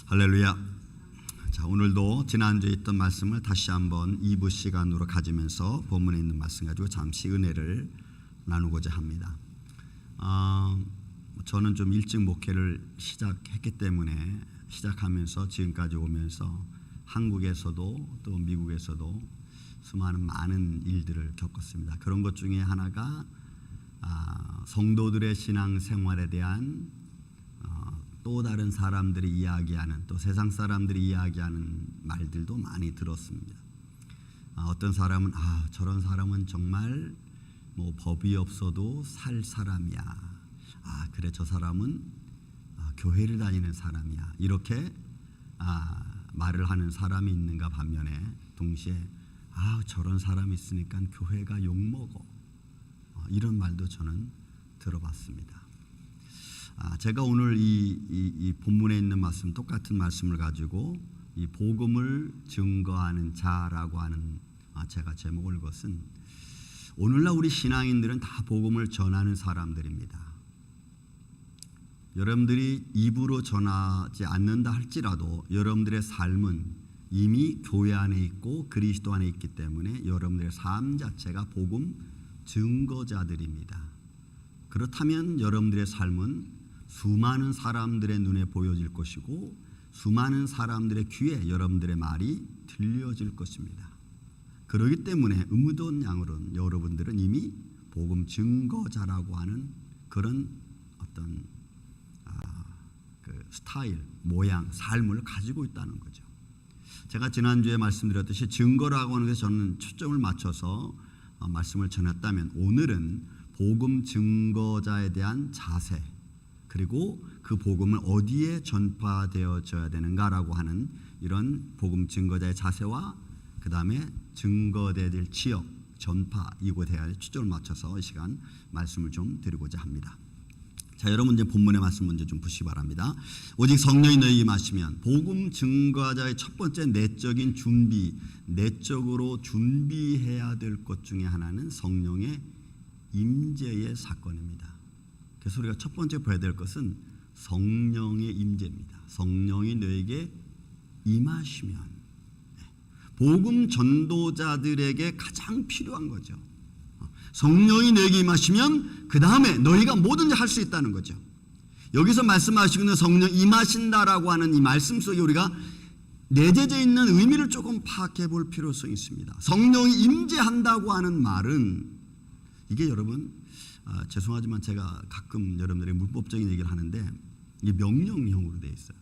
할렐루야. 자, 오늘도 지난주에 있던 말씀을 다시 한번 2부 시간으로 가지면서 본문에 있는 말씀 가지고 잠시 은혜를 나누고자 합니다. 저는 좀 일찍 목회를 시작했기 때문에 시작하면서 지금까지 오면서 한국에서도 또 미국에서도 수많은 많은 일들을 겪었습니다. 그런 것 중에 하나가 성도들의 신앙생활에 대한 또 다른 사람들이 이야기하는, 또 세상 사람들이 이야기하는 말들도 많이 들었습니다. 어떤 사람은 저런 사람은 정말 뭐 법이 없어도 살 사람이야. 그래, 저 사람은 교회를 다니는 사람이야. 이렇게 말을 하는 사람이 있는가 반면에 동시에 저런 사람이 있으니까 교회가 욕먹어. 이런 말도 저는 들어봤습니다. 제가 오늘 이 본문에 있는 말씀, 똑같은 말씀을 가지고 이 복음을 증거하는 자라고 하는 제가 제목을 것은, 오늘날 우리 신앙인들은 다 복음을 전하는 사람들입니다. 여러분들이 입으로 전하지 않는다 할지라도 여러분들의 삶은 이미 교회 안에 있고 그리스도 안에 있기 때문에 여러분들의 삶 자체가 복음 증거자들입니다. 그렇다면 여러분들의 삶은 수많은 사람들의 눈에 보여질 것이고 수많은 사람들의 귀에 여러분들의 말이 들려질 것입니다. 그렇기 때문에 의무돈 양으로는 여러분들은 이미 복음 증거자라고 하는 그런 어떤 스타일, 모양, 삶을 가지고 있다는 거죠. 제가 지난주에 말씀드렸듯이 증거라고 하는 것에 저는 초점을 맞춰서 말씀을 전했다면, 오늘은 복음 증거자에 대한 자세, 그리고 그 복음은 어디에 전파되어져야 되는가라고 하는 이런 복음 증거자의 자세와 그 다음에 증거돼야 될 지역, 전파, 이곳에 초점을 맞춰서 이 시간 말씀을 좀 드리고자 합니다. 자, 여러분 이제 본문의 말씀 먼저 좀 보시기 바랍니다. 오직 성령이 너희에게 임하시면, 복음 증거자의 첫 번째 내적인 준비, 내적으로 준비해야 될 것 중에 하나는 성령의 임재의 사건입니다. 그래서 우리가 첫 번째 봐야 될 것은 성령의 임재입니다. 성령이 너에게 임하시면, 복음 전도자들에게 가장 필요한 거죠. 성령이 너에게 임하시면 그 다음에 너희가 뭐든지 할 수 있다는 거죠. 여기서 말씀하시고 있는 성령 임하신다라고 하는 이 말씀 속에 우리가 내재되어 있는 의미를 조금 파악해 볼 필요성이 있습니다. 성령이 임재한다고 하는 말은, 이게 여러분 죄송하지만 제가 가끔 여러분들의 문법적인 얘기를 하는데 이게 명령형으로 되어 있어요.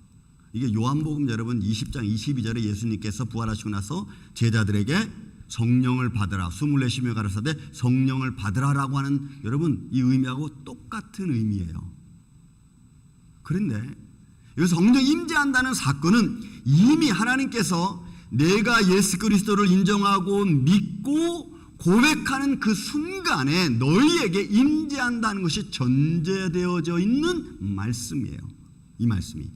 이게 요한복음 여러분 20장 22절에 예수님께서 부활하시고 나서 제자들에게 성령을 받으라, 24시며 가르사대 성령을 받으라라고 하는, 여러분 이 의미하고 똑같은 의미예요. 그런데 여기서 성령 임재한다는 사건은 이미 하나님께서 내가 예수 그리스도를 인정하고 믿고 고백하는 그 순간에 너희에게 임재한다는 것이 전제되어져 있는 말씀이에요. 이 말씀이.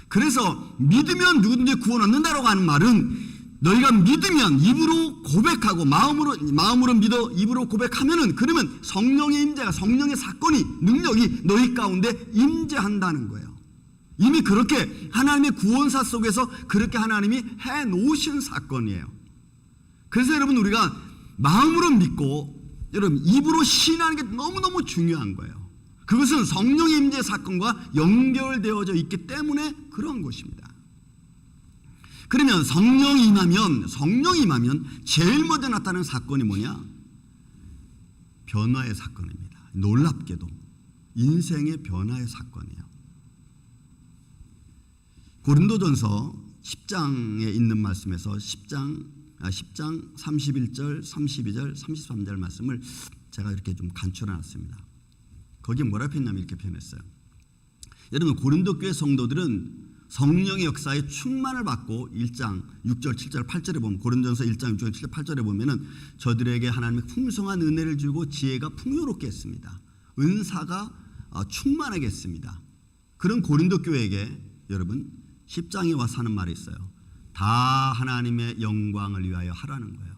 그래서 믿으면 누구든지 구원 얻는다라고 하는 말은, 너희가 믿으면 입으로 고백하고 마음으로 믿어 입으로 고백하면은, 그러면 성령의 임재가, 성령의 사건이, 능력이 너희 가운데 임재한다는 거예요. 이미 그렇게 하나님의 구원사 속에서 그렇게 하나님이 해 놓으신 사건이에요. 그래서 여러분 우리가 마음으로 믿고 여러분 입으로 시인하는 게 너무너무 중요한 거예요. 그것은 성령의 임재 사건과 연결되어져 있기 때문에 그런 것입니다. 그러면 성령이 임하면 제일 먼저 나타나는 사건이 뭐냐? 변화의 사건입니다. 놀랍게도 인생의 변화의 사건이에요. 고린도전서 10장에 있는 말씀에서 10장 31절, 32절, 33절 말씀을 제가 이렇게 좀 간추려 놨습니다. 거기에 뭐라 표현하면 이렇게 표현했어요. 여러분 고린도 교회 성도들은 성령의 역사에 충만을 받고 1장 6절, 7절, 8절에 보면, 고린도전서 1장 6절, 7절, 8절에 보면은 저들에게 하나님의 풍성한 은혜를 주고 지혜가 풍요롭게 했습니다. 은사가 충만하게 했습니다. 그런 고린도 교회에게 여러분 10장에 와서 하는 말이 있어요. 다 하나님의 영광을 위하여 하라는 거예요.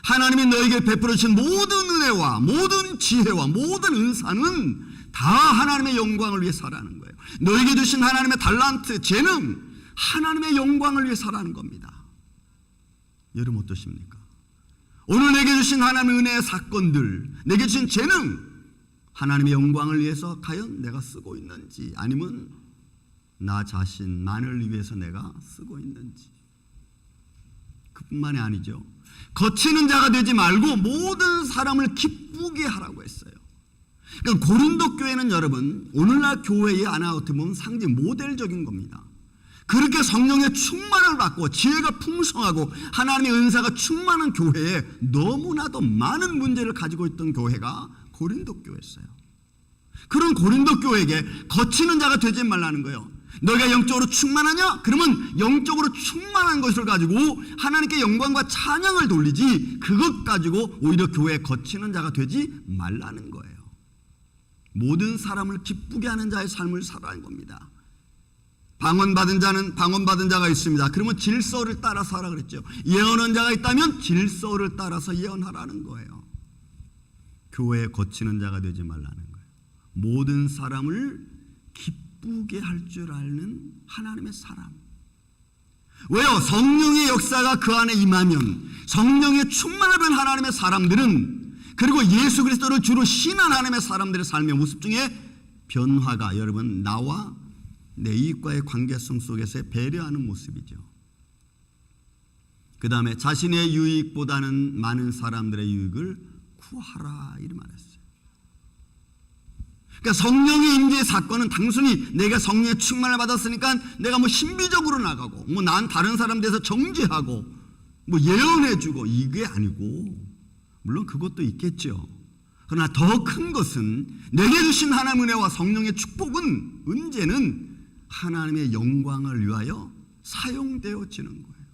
하나님이 너에게 베풀어 주신 모든 은혜와 모든 지혜와 모든 은사는 다 하나님의 영광을 위해서 하라는 거예요. 너에게 주신 하나님의 달란트, 재능, 하나님의 영광을 위해 살아가는 겁니다. 여러분 어떠십니까? 오늘 내게 주신 하나님의 은혜의 사건들, 내게 주신 재능, 하나님의 영광을 위해서 과연 내가 쓰고 있는지, 아니면 나 자신만을 위해서 내가 쓰고 있는지. 그뿐만이 아니죠. 거치는 자가 되지 말고 모든 사람을 기쁘게 하라고 했어요. 그러니까 고린도 교회는 여러분, 오늘날 교회의 하나 어떻게 보면 상징 모델적인 겁니다. 그렇게 성령의 충만을 받고 지혜가 풍성하고 하나님의 은사가 충만한 교회에 너무나도 많은 문제를 가지고 있던 교회가 고린도 교회였어요. 그런 고린도 교회에게 거치는 자가 되지 말라는 거예요. 너희가 영적으로 충만하냐? 그러면 영적으로 충만한 것을 가지고 하나님께 영광과 찬양을 돌리지, 그것 가지고 오히려 교회에 거치는 자가 되지 말라는 거예요. 모든 사람을 기쁘게 하는 자의 삶을 살아가는 겁니다. 방언받은 자가 있습니다. 그러면 질서를 따라서 하라 그랬죠. 예언한 자가 있다면 질서를 따라서 예언하라는 거예요. 교회에 거치는 자가 되지 말라는 거예요. 모든 사람을 기쁘게 할 줄 아는 하나님의 사람. 왜요? 성령의 역사가 그 안에 임하면, 성령의 충만한 하나님의 사람들은, 그리고 예수 그리스도를 주로 신한 하나님의 사람들의 삶의 모습 중에 변화가, 여러분, 나와 내 이익과의 관계성 속에서의 배려하는 모습이죠. 그 다음에 자신의 유익보다는 많은 사람들의 유익을 구하라, 이렇게 말했어요. 그러니까 성령의 임재의 사건은 단순히 내가 성령의 충만을 받았으니까 내가 뭐 신비적으로 나가고, 뭐 난 다른 사람 대해서 정죄하고, 뭐 예언해주고, 이게 아니고, 물론 그것도 있겠죠. 그러나 더 큰 것은 내게 주신 하나님의 은혜와 성령의 축복은, 은재는 하나님의 영광을 위하여 사용되어지는 거예요.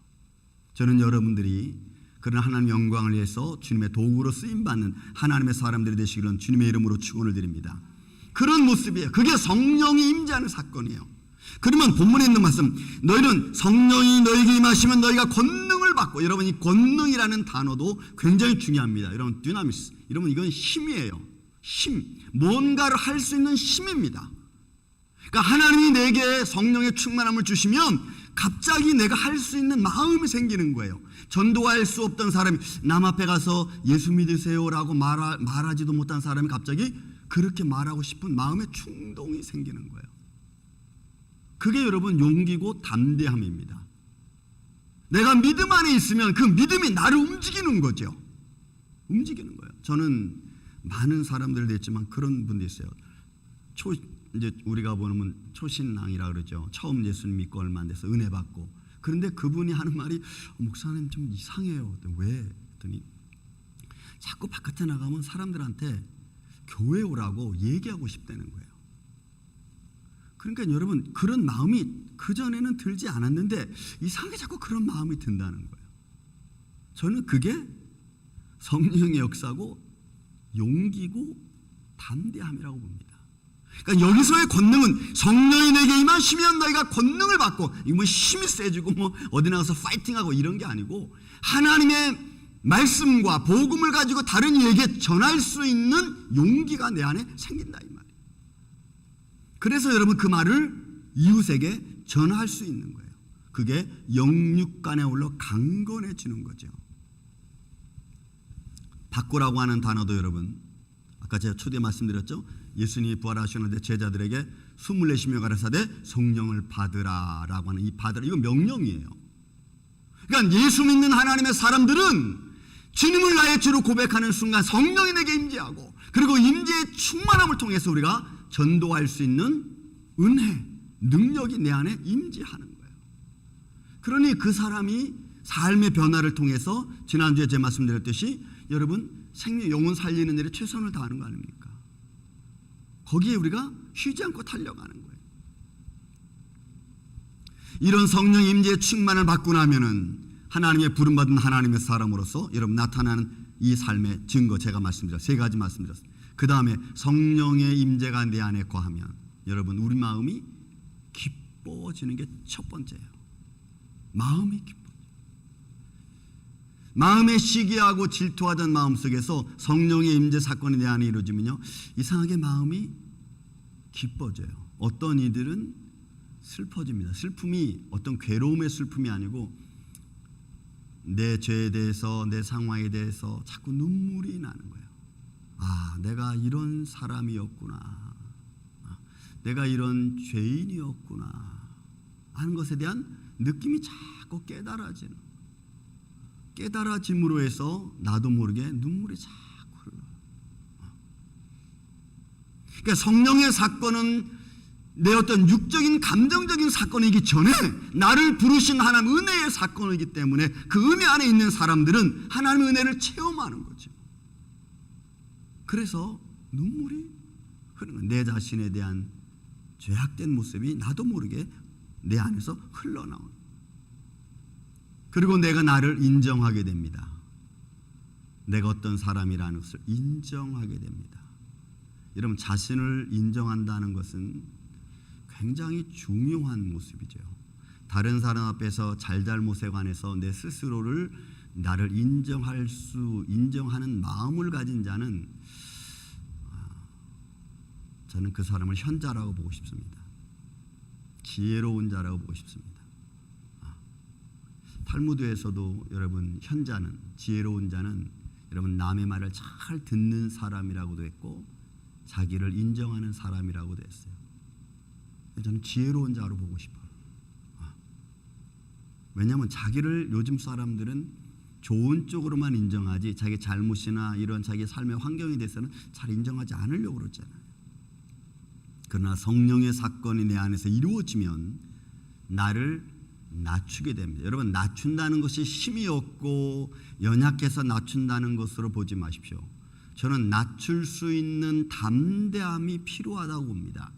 저는 여러분들이 그런 하나님의 영광을 위해서 주님의 도구로 쓰임받는 하나님의 사람들이 되시기를 주님의 이름으로 축원을 드립니다. 그런 모습이에요. 그게 성령이 임재하는 사건이에요. 그러면 본문에 있는 말씀, 너희는 성령이 너희에게 임하시면 너희가 권능을 받고, 여러분 이 권능이라는 단어도 굉장히 중요합니다. 여러분 dynamis, 여러분 이건 힘이에요. 힘, 뭔가를 할 수 있는 힘입니다. 그러니까 하나님이 내게 성령의 충만함을 주시면 갑자기 내가 할 수 있는 마음이 생기는 거예요. 전도할 수 없던 사람이 남 앞에 가서 예수 믿으세요라고 말하지도 못한 사람이 갑자기 그렇게 말하고 싶은 마음의 충동이 생기는 거예요. 그게 여러분 용기고 담대함입니다. 내가 믿음 안에 있으면 그 믿음이 나를 움직이는 거죠. 움직이는 거예요. 저는 많은 사람들 됐지만 그런 분도 있어요. 이제 우리가 보면 초신앙이라 그러죠. 처음 예수님 믿고 얼마 안 돼서 은혜 받고. 그런데 그분이 하는 말이 목사님 좀 이상해요. 왜? 했더니 자꾸 바깥에 나가면 사람들한테 교회 오라고 얘기하고 싶다는 거예요. 그러니까 여러분 그런 마음이 그전에는 들지 않았는데 이상하게 자꾸 그런 마음이 든다는 거예요. 저는 그게 성령의 역사고 용기고 담대함이라고 봅니다. 그러니까 여기서의 권능은 성령이 내게 임하시면 너희가 권능을 받고, 이거 뭐 힘이 세지고 뭐 어디 나가서 파이팅하고 이런 게 아니고 하나님의 말씀과 복음을 가지고 다른 이에게 전할 수 있는 용기가 내 안에 생긴다 이 말이에요. 그래서 여러분 그 말을 이웃에게 전할 수 있는 거예요. 그게 영육간에 올라 강건해지는 거죠. 바꾸라고 하는 단어도 여러분 아까 제가 초대에 말씀드렸죠. 예수님이 부활하셨는데 제자들에게 숨을 내쉬며 가라사대 성령을 받으라라고 하는 이 받으라, 이거 명령이에요. 그러니까 예수 믿는 하나님의 사람들은 주님을 나의 주로 고백하는 순간 성령이 내게 임재하고, 그리고 임재의 충만함을 통해서 우리가 전도할 수 있는 은혜, 능력이 내 안에 임재하는 거예요. 그러니 그 사람이 삶의 변화를 통해서 지난주에 제가 말씀드렸듯이 여러분 생명 영혼 살리는 일에 최선을 다하는 거 아닙니까? 거기에 우리가 쉬지 않고 달려가는 거예요. 이런 성령 임재의 충만을 받고 나면은 하나님의 부름받은 하나님의 사람으로서 여러분 나타나는 이 삶의 증거, 제가 말씀드렸어요. 세 가지 말씀드렸어요. 그 다음에 성령의 임재가 내 안에 거하면 여러분 우리 마음이 기뻐지는 게 첫 번째예요. 마음이 기뻐. 마음에 시기하고 질투하던 마음 속에서 성령의 임재 사건이 내 안에 이루어지면요, 이상하게 마음이 기뻐져요. 어떤 이들은 슬퍼집니다. 슬픔이 어떤 괴로움의 슬픔이 아니고 내 죄에 대해서, 내 상황에 대해서 자꾸 눈물이 나는 거예요. 아, 내가 이런 사람이었구나. 내가 이런 죄인이었구나 하는 것에 대한 느낌이 자꾸 깨달아짐으로 해서 나도 모르게 눈물이 자꾸 흘러요. 그러니까 성령의 사건은 내 어떤 육적인 감정적인 사건이기 전에 나를 부르신 하나님 은혜의 사건이기 때문에 그 은혜 안에 있는 사람들은 하나님의 은혜를 체험하는 거죠. 그래서 눈물이 흐르는 거예요. 내 자신에 대한 죄악된 모습이 나도 모르게 내 안에서 흘러나오는, 그리고 내가 나를 인정하게 됩니다. 내가 어떤 사람이라는 것을 인정하게 됩니다. 여러분, 자신을 인정한다는 것은 굉장히 중요한 모습이죠. 다른 사람 앞에서 잘잘못에 관해서 내 스스로를 나를 인정하는 마음을 가진 자는 저는 그 사람을 현자라고 보고 싶습니다. 지혜로운 자라고 보고 싶습니다. 탈무드에서도 여러분 현자는, 지혜로운 자는 여러분 남의 말을 잘 듣는 사람이라고도 했고 자기를 인정하는 사람이라고도 했어요. 저는 지혜로운 자로 보고 싶어요. 왜냐하면 자기를 요즘 사람들은 좋은 쪽으로만 인정하지 자기 잘못이나 이런 자기 삶의 환경에 대해서는 잘 인정하지 않으려고 그러잖아요. 그러나 성령의 사건이 내 안에서 이루어지면 나를 낮추게 됩니다. 여러분, 낮춘다는 것이 힘이 없고 연약해서 낮춘다는 것으로 보지 마십시오. 저는 낮출 수 있는 담대함이 필요하다고 봅니다.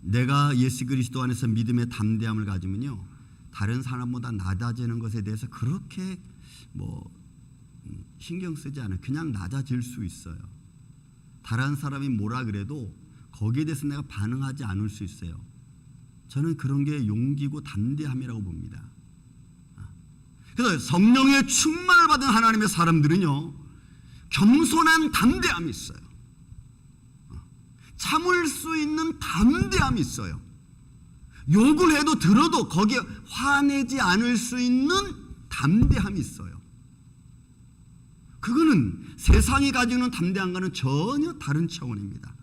내가 예수 그리스도 안에서 믿음의 담대함을 가지면요, 다른 사람보다 낮아지는 것에 대해서 그렇게 신경 쓰지 않아요. 그냥 낮아질 수 있어요. 다른 사람이 뭐라 그래도 거기에 대해서 내가 반응하지 않을 수 있어요. 저는 그런 게 용기고 담대함이라고 봅니다. 그래서 성령의 충만을 받은 하나님의 사람들은요, 겸손한 담대함이 있어요. 참을 수 있는 담대함이 있어요. 욕을 해도 들어도 거기에 화내지 않을 수 있는 담대함이 있어요. 그거는 세상이 가지고 있는 담대함과는 전혀 다른 차원입니다.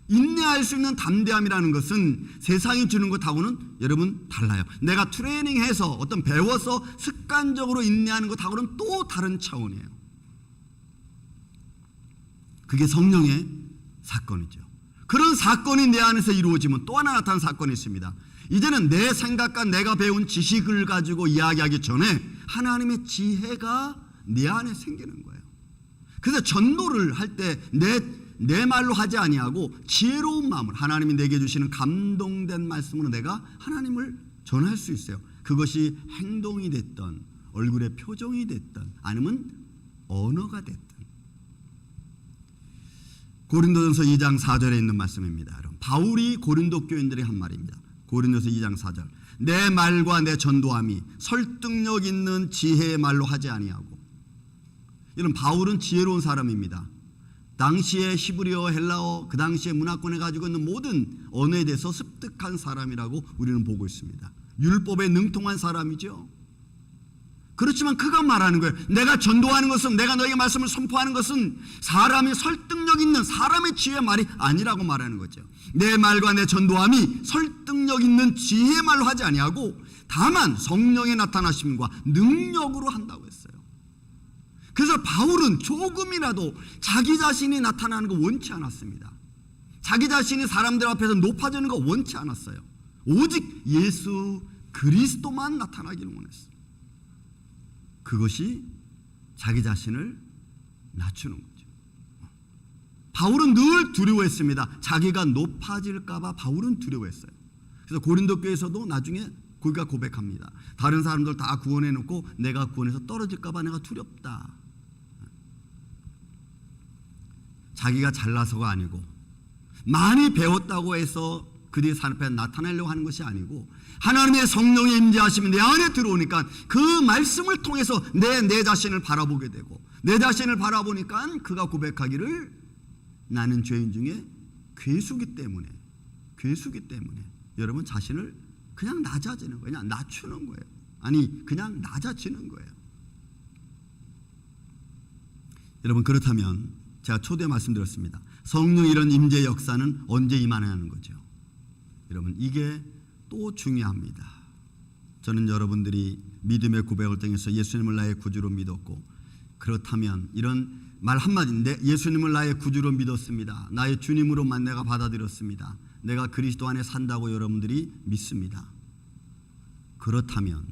인내할 수 있는 담대함이라는 것은 세상이 주는 것하고는 여러분 달라요. 내가 트레이닝해서 어떤 배워서 습관적으로 인내하는 것하고는 또 다른 차원이에요. 그게 성령의 사건이죠. 그런 사건이 내 안에서 이루어지면 또 하나 나타난 사건이 있습니다. 이제는 내 생각과 내가 배운 지식을 가지고 이야기하기 전에 하나님의 지혜가 내 안에 생기는 거예요. 그래서 전도를 할 때 내 말로 하지 아니하고 지혜로운 마음을, 하나님이 내게 주시는 감동된 말씀으로 내가 하나님을 전할 수 있어요. 그것이 행동이 됐던, 얼굴의 표정이 됐던, 아니면 언어가 됐던. 고린도전서 2장 4절에 있는 말씀입니다. 여러분, 바울이 고린도 교인들의 한 말입니다. 고린도서 2장 4절. 내 말과 내 전도함이 설득력 있는 지혜의 말로 하지 아니하고. 이런 바울은 지혜로운 사람입니다. 당시의 히브리어, 헬라어, 그 당시의 문화권에 가지고 있는 모든 언어에 대해서 습득한 사람이라고 우리는 보고 있습니다. 율법에 능통한 사람이죠. 그렇지만 그가 말하는 거예요. 내가 전도하는 것은, 내가 너에게 말씀을 선포하는 것은 사람이 설득력 있는 사람의 지혜의 말이 아니라고 말하는 거죠. 내 말과 내 전도함이 설득력 있는 지혜의 말로 하지 아니하고 다만 성령의 나타나심과 능력으로 한다고 했어요. 그래서 바울은 조금이라도 자기 자신이 나타나는 거 원치 않았습니다. 자기 자신이 사람들 앞에서 높아지는 거 원치 않았어요. 오직 예수 그리스도만 나타나기를 원했어요. 그것이 자기 자신을 낮추는 거죠. 바울은 늘 두려워했습니다. 자기가 높아질까 봐 바울은 두려워했어요. 그래서 고린도 교회에서도 나중에 그가 고백합니다. 다른 사람들 다 구원해 놓고 내가 구원해서 떨어질까 봐 내가 두렵다. 자기가 잘나서가 아니고 많이 배웠다고 해서 그들이 사람 앞에 나타내려고 하는 것이 아니고 하나님의 성령의 임재하심이 내 안에 들어오니까 그 말씀을 통해서 내 자신을 바라보게 되고, 내 자신을 바라보니까 그가 고백하기를 나는 죄인 중에 괴수기 때문에 여러분 자신을 그냥 낮아지는 거예요. 그냥 낮추는 거예요. 아니, 그냥 낮아지는 거예요. 여러분, 그렇다면 제가 초대 말씀드렸습니다. 성령 이런 임재 역사는 언제 임하냐는 거죠. 여러분, 이게 또 중요합니다. 저는 여러분들이 믿음의 고백을 통해서 예수님을 나의 구주로 믿었고, 그렇다면 이런 말 한마디인데, 예수님을 나의 구주로 믿었습니다. 나의 주님으로만 내가 받아들였습니다. 내가 그리스도 안에 산다고 여러분들이 믿습니다. 그렇다면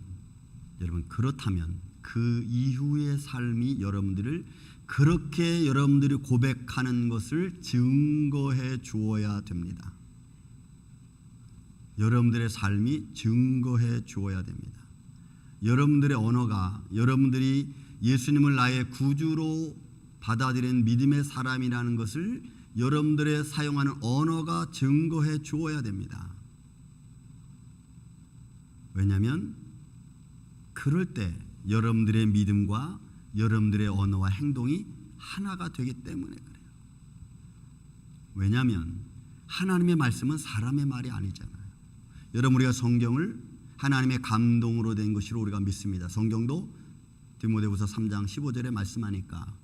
여러분, 그렇다면 그 이후의 삶이 여러분들을 그렇게 여러분들이 고백하는 것을 증거해 주어야 됩니다. 여러분들의 삶이 증거해 주어야 됩니다. 여러분들의 언어가 여러분들이 예수님을 나의 구주로 받아들인 믿음의 사람이라는 것을 여러분들의 사용하는 언어가 증거해 주어야 됩니다. 왜냐하면 그럴 때 여러분들의 믿음과 여러분들의 언어와 행동이 하나가 되기 때문에 그래요. 왜냐하면 하나님의 말씀은 사람의 말이 아니잖아요. 여러분, 우리가 성경을 하나님의 감동으로 된 것으로 우리가 믿습니다. 성경도 디모데후서 3장 15절에 말씀하니까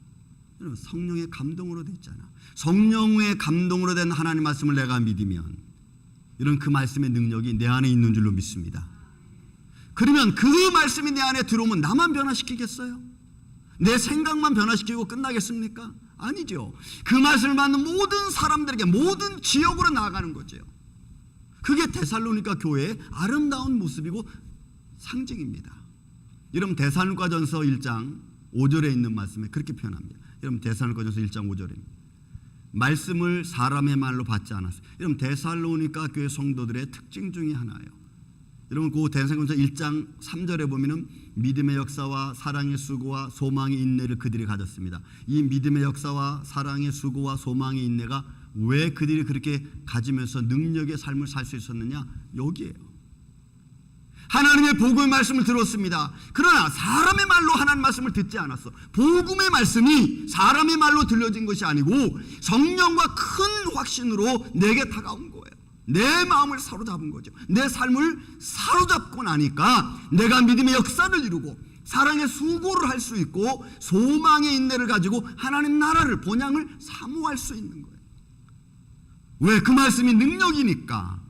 성령의 감동으로 됐잖아. 성령의 감동으로 된 하나님 말씀을 내가 믿으면 이런 그 말씀의 능력이 내 안에 있는 줄로 믿습니다. 그러면 그 말씀이 내 안에 들어오면 나만 변화시키겠어요? 내 생각만 변화시키고 끝나겠습니까? 아니죠. 그 말씀을 받는 모든 사람들에게, 모든 지역으로 나아가는 거죠. 그게 데살로니가 교회의 아름다운 모습이고 상징입니다. 여러분, 데살로니가전서 1장 5절에 있는 말씀에 그렇게 표현합니다. 여러분, 데살로니가전서 1장 5절입니다. 말씀을 사람의 말로 받지 않았어요. 여러분, 데살로니가 교회 성도들의 특징 중에 하나예요. 여러분, 그 데살로니가전서 1장 3절에 보면은 믿음의 역사와 사랑의 수고와 소망의 인내를 그들이 가졌습니다. 이 믿음의 역사와 사랑의 수고와 소망의 인내가 왜 그들이 그렇게 가지면서 능력의 삶을 살 수 있었느냐? 여기에요. 하나님의 복음의 말씀을 들었습니다. 그러나 사람의 말로 하나님 말씀을 듣지 않았어. 복음의 말씀이 사람의 말로 들려진 것이 아니고 성령과 큰 확신으로 내게 다가온 거예요. 내 마음을 사로잡은 거죠. 내 삶을 사로잡고 나니까 내가 믿음의 역사를 이루고 사랑의 수고를 할 수 있고 소망의 인내를 가지고 하나님 나라를, 본향을 사모할 수 있는 거예요. 왜? 그 말씀이 능력이니까.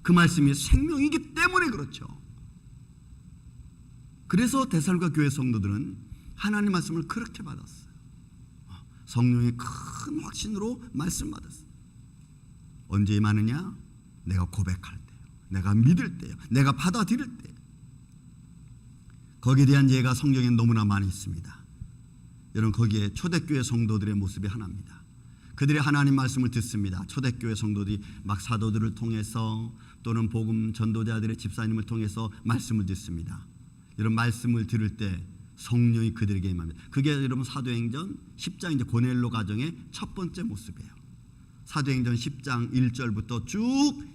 그 말씀이 생명이기 때문에 그렇죠. 그래서 데살로니가 교회 성도들은 하나님 말씀을 그렇게 받았어요. 성령의 큰 확신으로 말씀 받았어요. 언제 임하느냐? 내가 고백할 때요, 내가 믿을 때요, 내가 받아들일 때요. 거기에 대한 예가 성경에 너무나 많이 있습니다. 여러분, 거기에 초대교회 성도들의 모습이 하나입니다. 그들이 하나님 말씀을 듣습니다. 초대교회 성도들이 막 사도들을 통해서 또는 복음 전도자들의 집사님을 통해서 말씀을 듣습니다. 이런 말씀을 들을 때 성령이 그들에게 임합니다. 그게 여러분 사도행전 10장 이제 고넬로 가정의 첫 번째 모습이에요. 사도행전 10장 1절부터 쭉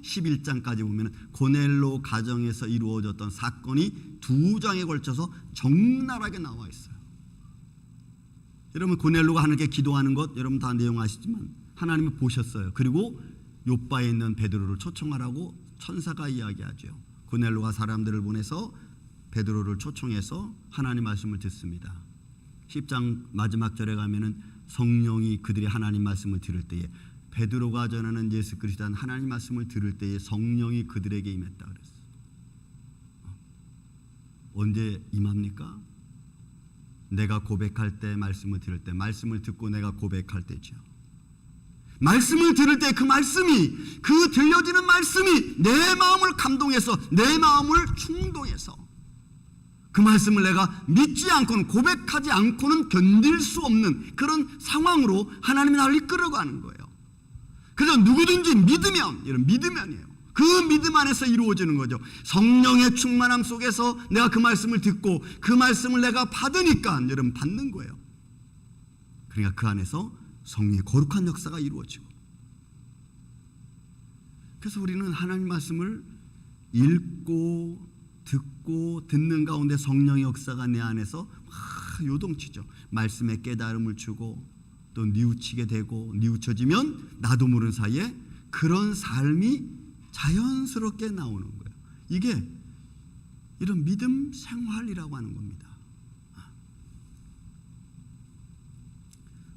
11장까지 보면 고넬로 가정에서 이루어졌던 사건이 2장에 걸쳐서 적나라하게 나와 있어요. 여러분, 고넬로가 하나님께 기도하는 것 여러분 다 내용 아시지만 하나님이 보셨어요. 그리고 요바에 있는 베드로를 초청하라고 천사가 이야기하죠. 고넬로가 사람들을 보내서 베드로를 초청해서 하나님 말씀을 듣습니다. 10장 마지막 절에 가면은 성령이 그들이 하나님 말씀을 들을 때에, 베드로가 전하는 예수 그리스도한 하나님 말씀을 들을 때에 성령이 그들에게 임했다 그랬어요. 언제 임합니까? 내가 고백할 때, 말씀을 들을 때, 말씀을 듣고 내가 고백할 때죠. 말씀을 들을 때 그 말씀이, 그 들려지는 말씀이 내 마음을 감동해서, 내 마음을 충동해서 그 말씀을 내가 믿지 않고는, 고백하지 않고는 견딜 수 없는 그런 상황으로 하나님이 나를 이끌어가는 거예요. 그래서 누구든지 믿으면, 이런 믿으면이에요. 그 믿음 안에서 이루어지는 거죠. 성령의 충만함 속에서 내가 그 말씀을 듣고 그 말씀을 내가 받으니까 여러분 받는 거예요. 그러니까 그 안에서 성령의 거룩한 역사가 이루어지고, 그래서 우리는 하나님 말씀을 읽고 듣고 듣는 가운데 성령의 역사가 내 안에서 막 요동치죠. 말씀에 깨달음을 주고 또 뉘우치게 되고, 뉘우쳐지면 나도 모르는 사이에 그런 삶이 자연스럽게 나오는 거예요. 이게 이런 믿음 생활이라고 하는 겁니다.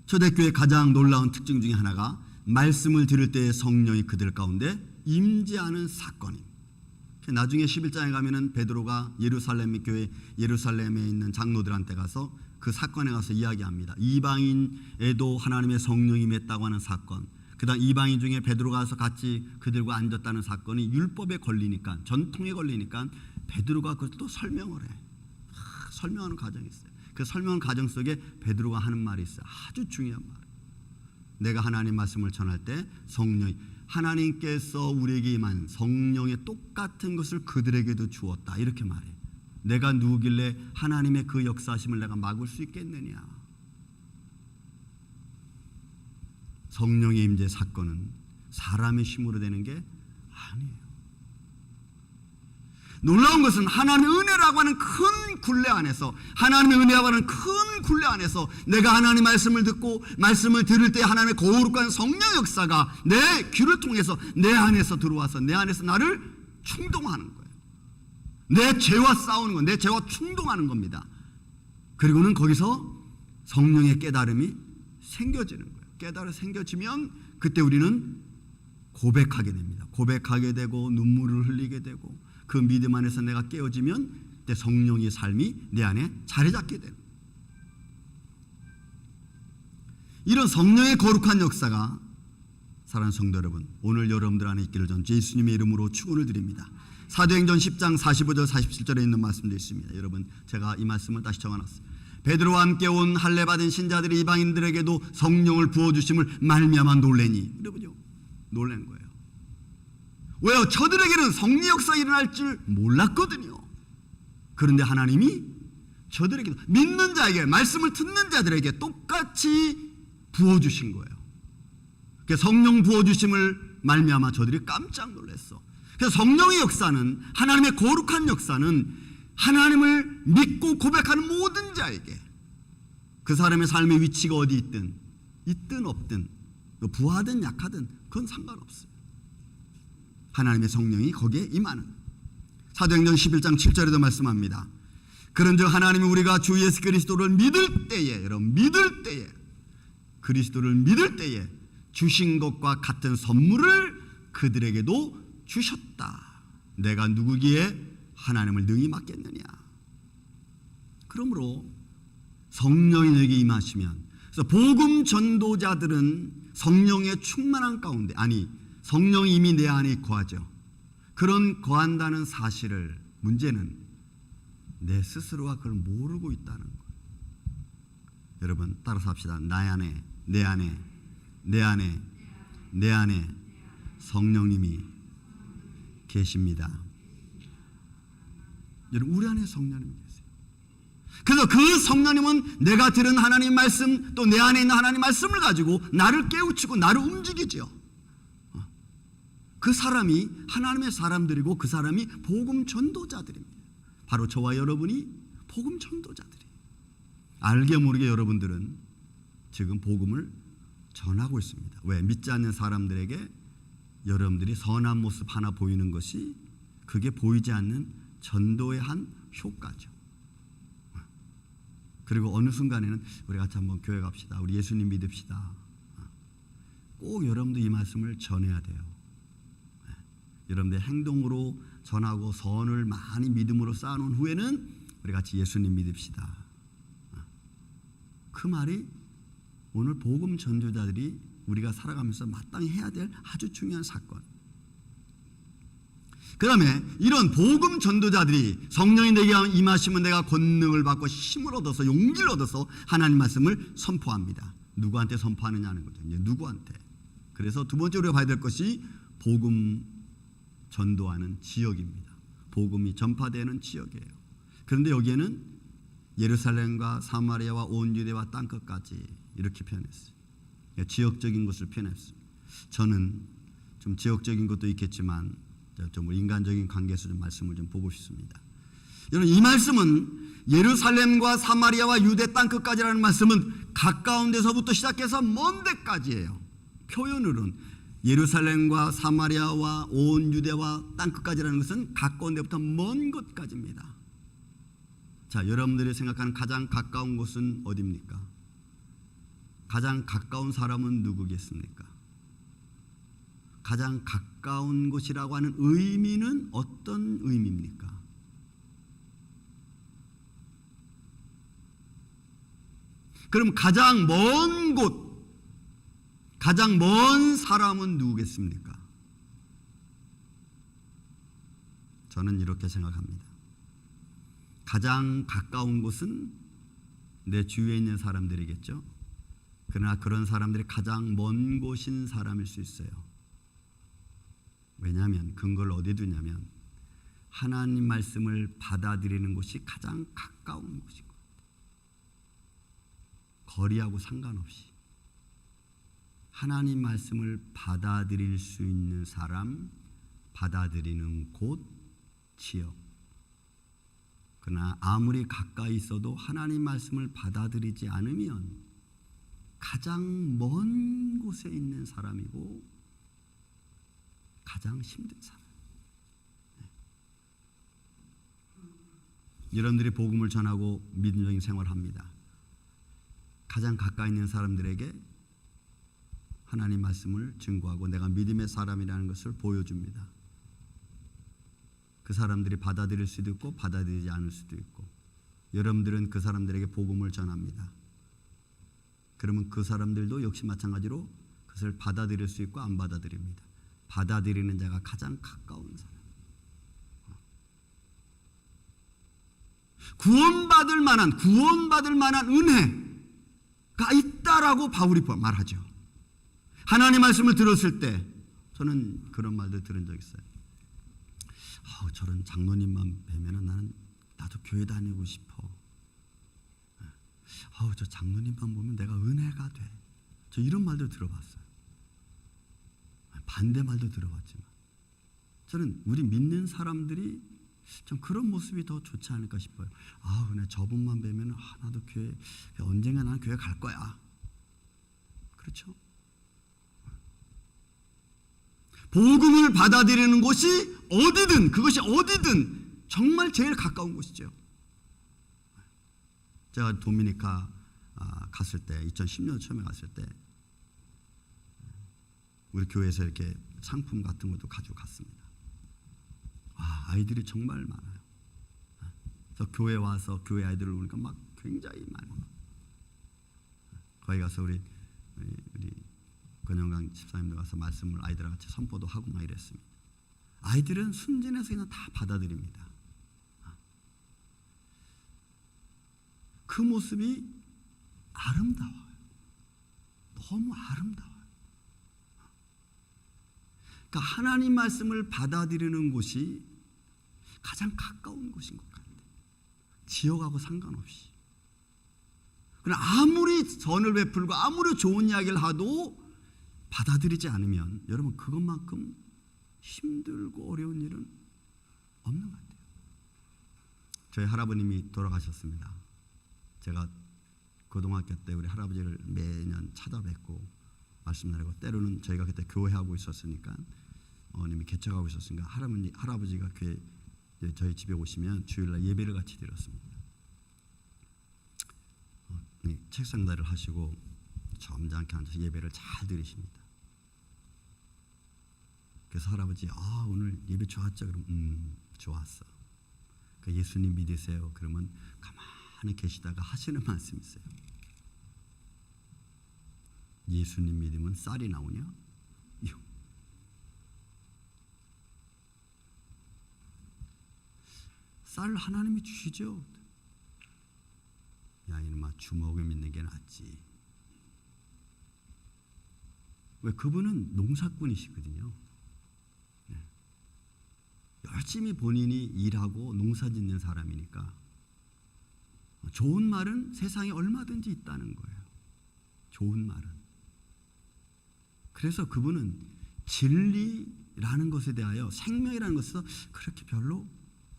초대교회의 가장 놀라운 특징 중에 하나가 말씀을 들을 때의 성령이 그들 가운데 임재하는 사건입니다. 나중에 11장에 가면은 베드로가 예루살렘 교회 예루살렘에 있는 장로들한테 가서 그 사건에 가서 이야기합니다. 이방인에도 하나님의 성령이 임했다고 하는 사건, 그다음 이방인 중에 베드로가 가서 같이 그들과 앉았다는 사건이 율법에 걸리니까, 전통에 걸리니까 베드로가 그걸 또 설명을 해. 설명하는 과정이 있어요. 그 설명하는 과정 속에 베드로가 하는 말이 있어요. 아주 중요한 말. 내가 하나님 말씀을 전할 때 성령이, 하나님께서 우리에게 임한 성령의 똑같은 것을 그들에게도 주었다, 이렇게 말해. 내가 누구길래 하나님의 그 역사하심을 내가 막을 수 있겠느냐. 성령의 임재 사건은 사람의 힘으로 되는 게 아니에요. 놀라운 것은 하나님의 은혜라고 하는 큰 굴레 안에서, 하나님의 은혜라고 하는 큰 굴레 안에서 내가 하나님 말씀을 듣고 말씀을 들을 때 하나님의 거룩한 성령 역사가 내 귀를 통해서 내 안에서 들어와서 내 안에서 나를 충동하는 거예요. 내 죄와 싸우는 거, 내 죄와 충동하는 겁니다. 그리고는 거기서 성령의 깨달음이 생겨지는 거예요. 깨달음이 생겨지면 그때 우리는 고백하게 됩니다. 고백하게 되고 눈물을 흘리게 되고, 그 믿음 안에서 내가 깨어지면 그때 성령의 삶이 내 안에 자리 잡게 됩니다. 이런 성령의 거룩한 역사가, 사랑하는 성도 여러분, 오늘 여러분들 안에 있기를 전 예수님의 이름으로 축원을 드립니다. 사도행전 10장 45절 47절에 있는 말씀도 있습니다. 여러분, 제가 이 말씀을 다시 적어놨어요. 베드로와 함께 온 할례 받은 신자들이 이방인들에게도 성령을 부어주심을 말미암아 놀래니. 여러분요, 놀란 거예요. 왜요? 저들에게는 성령 역사 일어날 줄 몰랐거든요. 그런데 하나님이 저들에게, 믿는 자에게, 말씀을 듣는 자들에게 똑같이 부어주신 거예요. 성령 부어주심을 말미암아 저들이 깜짝 놀랐어. 그래서 성령의 역사는, 하나님의 거룩한 역사는 하나님을 믿고 고백하는 모든 자에게, 그 사람의 삶의 위치가 어디 있든 없든, 부하든 약하든 그건 상관없어요. 하나님의 성령이 거기에 임하는. 사도행전 11장 7절에도 말씀합니다. 그런즉 하나님이 우리가 주 예수 그리스도를 믿을 때에, 여러분, 믿을 때에, 그리스도를 믿을 때에 주신 것과 같은 선물을 그들에게도 주셨다. 내가 누구기에 하나님을 능히 맡겠느냐. 그러므로 성령이 너에게 임하시면, 그래서 복음 전도자들은 성령의 충만한 가운데, 아니 성령이 이미 내 안에 거하죠. 그런 거한다는 사실을, 문제는 내 스스로가 그걸 모르고 있다는 거예요. 여러분 따라서 합시다. 내 안에 성령님이 계십니다. 여러분, 우리 안에 성령님이 계세요. 그래서 그 성령님은 내가 들은 하나님 말씀, 또 내 안에 있는 하나님 말씀을 가지고 나를 깨우치고 나를 움직이죠. 그 사람이 하나님의 사람들이고, 그 사람이 복음 전도자들입니다. 바로 저와 여러분이 복음 전도자들이에요. 알게 모르게 여러분들은 지금 복음을 전하고 있습니다. 왜? 믿지 않는 사람들에게 여러분들이 선한 모습 하나 보이는 것이, 그게 보이지 않는 전도의 한 효과죠. 그리고 어느 순간에는 우리 같이 한번 교회 갑시다, 우리 예수님 믿읍시다. 꼭 여러분들 이 말씀을 전해야 돼요. 여러분들 행동으로 전하고 선을 많이 믿음으로 쌓아놓은 후에는 우리 같이 예수님 믿읍시다. 그 말이 오늘 복음 전도자들이 우리가 살아가면서 마땅히 해야 될 아주 중요한 사건. 그 다음에 이런 복음 전도자들이 성령이 내게 임하시면 내가 권능을 받고 힘을 얻어서, 용기를 얻어서 하나님 말씀을 선포합니다. 누구한테 선포하느냐는 거죠. 이제 누구한테. 그래서 두 번째 우리가 봐야 될 것이 복음 전도하는 지역입니다. 복음이 전파되는 지역이에요. 그런데 여기에는 예루살렘과 사마리아와 온 유대와 땅끝까지 이렇게 표현했어요. 지역적인 것을 표현했어요. 저는 좀 지역적인 것도 있겠지만 좀 인간적인 관계에서 좀 말씀을 좀 보고 싶습니다. 여러분, 이 말씀은 예루살렘과 사마리아와 유대 땅끝까지라는 말씀은 가까운 데서부터 시작해서 먼 데까지예요. 표현으로는 예루살렘과 사마리아와 온 유대와 땅끝까지라는 것은 가까운 데부터 먼 곳까지입니다. 자, 여러분들이 생각하는 가장 가까운 곳은 어디입니까? 가장 가까운 사람은 누구겠습니까? 가장 가까운 곳이라고 하는 의미는 어떤 의미입니까? 그럼 가장 먼 곳, 가장 먼 사람은 누구겠습니까? 저는 이렇게 생각합니다. 가장 가까운 곳은 내 주위에 있는 사람들이겠죠. 그러나 그런 사람들이 가장 먼 곳인 사람일 수 있어요. 왜냐하면 근거를 어디에 두냐면 하나님 말씀을 받아들이는 곳이 가장 가까운 곳인 것 같아요. 거리하고 상관없이 하나님 말씀을 받아들일 수 있는 사람, 받아들이는 곳, 지역. 그러나 아무리 가까이 있어도 하나님 말씀을 받아들이지 않으면 가장 먼 곳에 있는 사람이고 가장 힘든 사람. 여러분들이 복음을 전하고 믿음적인 생활을 합니다. 가장 가까이 있는 사람들에게 하나님 말씀을 증거하고 내가 믿음의 사람이라는 것을 보여줍니다. 그 사람들이 받아들일 수도 있고 받아들이지 않을 수도 있고, 여러분들은 그 사람들에게 복음을 전합니다. 그러면 그 사람들도 역시 마찬가지로 그것을 받아들일 수 있고 안 받아들입니다. 받아들이는 자가 가장 가까운 사람. 구원받을 만한 은혜가 있다라고 바울이 말하죠. 하나님 말씀을 들었을 때 저는 그런 말도 들은 적 있어요. 저런 장로님만 뵈면 나도 교회 다니고 싶어. 저 장로님만 보면 내가 은혜가 돼. 저 이런 말도 들어봤어요. 반대 말도 들어봤지만 저는 우리 믿는 사람들이 좀 그런 모습이 더 좋지 않을까 싶어요. 그냥 저분만 뵈면 나도 교회 언젠가 나는 교회 갈 거야. 그렇죠? 복음을 받아들이는 곳이 어디든, 그것이 어디든 정말 제일 가까운 곳이죠. 제가 도미니카 갔을 때, 2010년 처음에 갔을 때 우리 교회에서 이렇게 상품 같은 것도 가지고 갔습니다. 아이들이 정말 많아요. 그래서 교회 와서 교회 아이들을 보니까 막 굉장히 많아요. 거기 가서 우리 권영강 집사님도 가서 말씀을 아이들과 같이 선포도 하고 막 이랬습니다. 아이들은 순진해서 그냥 다 받아들입니다. 그 모습이 아름다워요. 너무 아름다워요. 그러니까 하나님 말씀을 받아들이는 곳이 가장 가까운 곳인 것 같아요. 지역하고 상관없이. 그러나 아무리 선을 베풀고 아무리 좋은 이야기를 하도 받아들이지 않으면 여러분 그것만큼 힘들고 어려운 일은 없는 것 같아요. 저희 할아버님이 돌아가셨습니다. 제가 고등학교 때 우리 할아버지를 매년 찾아뵙고 말씀 나누고, 때로는 저희가 그때 교회하고 있었으니까 어머님이 개척하고 있었으니까 할아버지가 교회 저희 집에 오시면 주일날 예배를 같이 드렸습니다. 책상다리를 하시고 점잖게 앉아서 예배를 잘 드리십니다. 그래서 할아버지 오늘 예배 좋았죠? 그럼 좋았어. 그 예수님 믿으세요. 그러면 가만히 계시다가 하시는 말씀이 있어요. 예수님 믿으면 쌀이 나오냐? 쌀 하나님이 주시죠. 야 이놈아, 주먹을 믿는 게 낫지. 왜? 그분은 농사꾼이시거든요. 열심히 본인이 일하고 농사 짓는 사람이니까 좋은 말은 세상에 얼마든지 있다는 거예요. 좋은 말은. 그래서 그분은 진리라는 것에 대하여, 생명이라는 것에서 그렇게 별로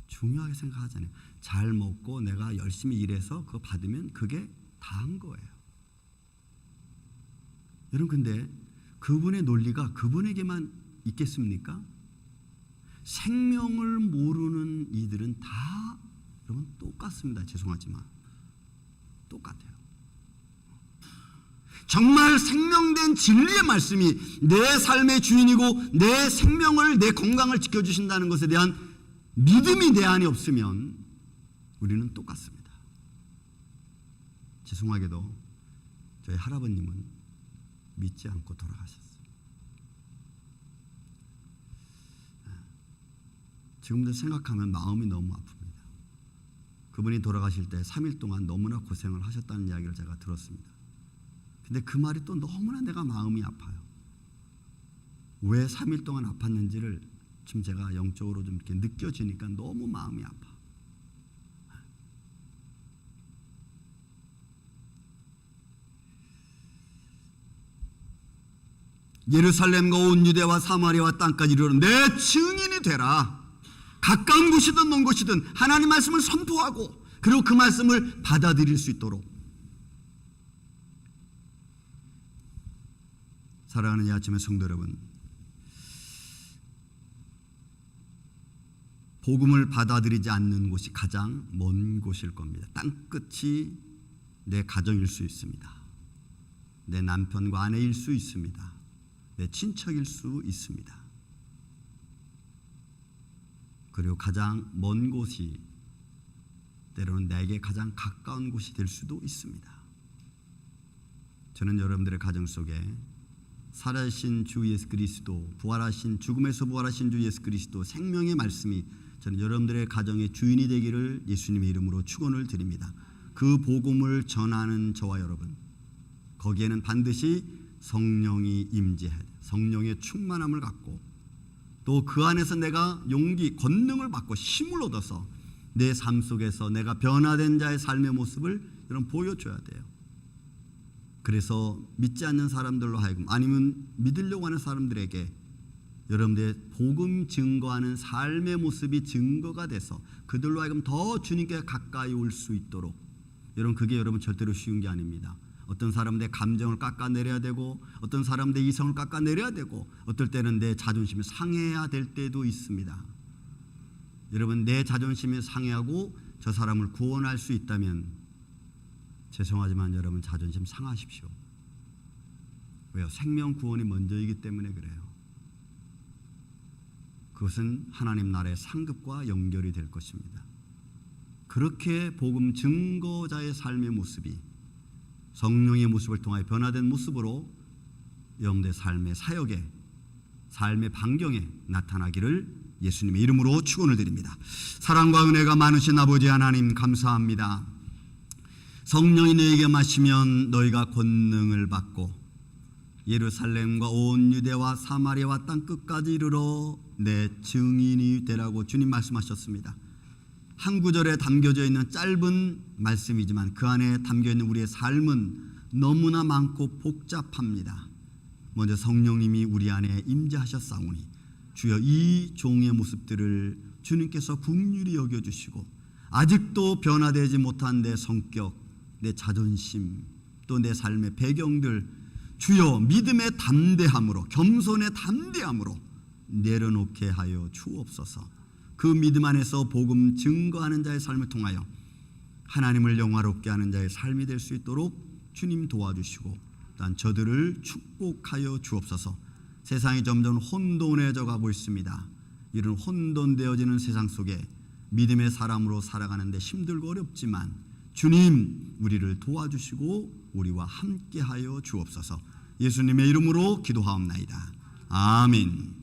중요하게 생각하잖아요. 잘 먹고 내가 열심히 일해서 그거 받으면 그게 다인 거예요. 여러분, 근데 그분의 논리가 그분에게만 있겠습니까? 생명을 모르는 이들은 다 여러분 똑같습니다. 죄송하지만 똑같아요. 정말 생명된 진리의 말씀이 내 삶의 주인이고 내 생명을, 내 건강을 지켜주신다는 것에 대한 믿음이 내 안에 없으면 우리는 똑같습니다. 죄송하게도 저희 할아버님은 믿지 않고 돌아가셨어요. 지금도 생각하면 마음이 너무 아픕니다. 그분이 돌아가실 때 3일 동안 너무나 고생을 하셨다는 이야기를 제가 들었습니다. 근데 그 말이 또 너무나 내가 마음이 아파요. 왜 3일 동안 아팠는지를 좀 제가 영적으로 좀 이렇게 느껴지니까 너무 마음이 아파. 예루살렘과 온 유대와 사마리아와 땅까지 이르러 내 증인이 되라. 가까운 곳이든 먼 곳이든 하나님 말씀을 선포하고 그리고 그 말씀을 받아들일 수 있도록. 사랑하는 이 아침의 성도 여러분, 복음을 받아들이지 않는 곳이 가장 먼 곳일 겁니다. 땅끝이 내 가정일 수 있습니다. 내 남편과 아내일 수 있습니다. 내 친척일 수 있습니다. 그리고 가장 먼 곳이 때로는 내게 가장 가까운 곳이 될 수도 있습니다. 저는 여러분들의 가정 속에 살아계신 주 예수 그리스도, 부활하신, 죽음에서 부활하신 주 예수 그리스도 생명의 말씀이 저는 여러분들의 가정의 주인이 되기를 예수님의 이름으로 축원을 드립니다. 그 복음을 전하는 저와 여러분, 거기에는 반드시 성령이 임재해야 돼요. 성령의 충만함을 갖고 또 그 안에서 내가 용기, 권능을 받고 힘을 얻어서 내 삶 속에서 내가 변화된 자의 삶의 모습을 여러분 보여줘야 돼요. 그래서 믿지 않는 사람들로 하여금, 아니면 믿으려고 하는 사람들에게 여러분들의 복음 증거하는 삶의 모습이 증거가 돼서 그들로 하여금 더 주님께 가까이 올 수 있도록, 여러분 그게 여러분 절대로 쉬운 게 아닙니다. 어떤 사람들의 감정을 깎아내려야 되고, 어떤 사람들의 이성을 깎아내려야 되고, 어떨 때는 내 자존심이 상해야 될 때도 있습니다. 여러분 내 자존심이 상해하고 저 사람을 구원할 수 있다면 죄송하지만 여러분 자존심 상하십시오. 왜요? 생명 구원이 먼저이기 때문에 그래요. 그것은 하나님 나라의 상급과 연결이 될 것입니다. 그렇게 복음 증거자의 삶의 모습이 성령의 모습을 통하여 변화된 모습으로 여러분들의 삶의 사역에, 삶의 반경에 나타나기를 예수님의 이름으로 축원을 드립니다. 사랑과 은혜가 많으신 아버지 하나님 감사합니다. 성령이 너에게 마시면 너희가 권능을 받고 예루살렘과 온 유대와 사마리아와 땅끝까지 이르러 내 증인이 되라고 주님 말씀하셨습니다. 한 구절에 담겨져 있는 짧은 말씀이지만 그 안에 담겨있는 우리의 삶은 너무나 많고 복잡합니다. 먼저 성령님이 우리 안에 임재하셨사오니 주여 이 종의 모습들을 주님께서 긍휼히 여겨주시고 아직도 변화되지 못한 내 성격, 내 자존심, 또 내 삶의 배경들 주여 믿음의 담대함으로, 겸손의 담대함으로 내려놓게 하여 주옵소서. 그 믿음 안에서 복음 증거하는 자의 삶을 통하여 하나님을 영화롭게 하는 자의 삶이 될 수 있도록 주님 도와주시고 또한 저들을 축복하여 주옵소서. 세상이 점점 혼돈해져 가고 있습니다. 이런 혼돈되어지는 세상 속에 믿음의 사람으로 살아가는데 힘들고 어렵지만 주님 우리를 도와주시고 우리와 함께하여 주옵소서. 예수님의 이름으로 기도하옵나이다. 아멘.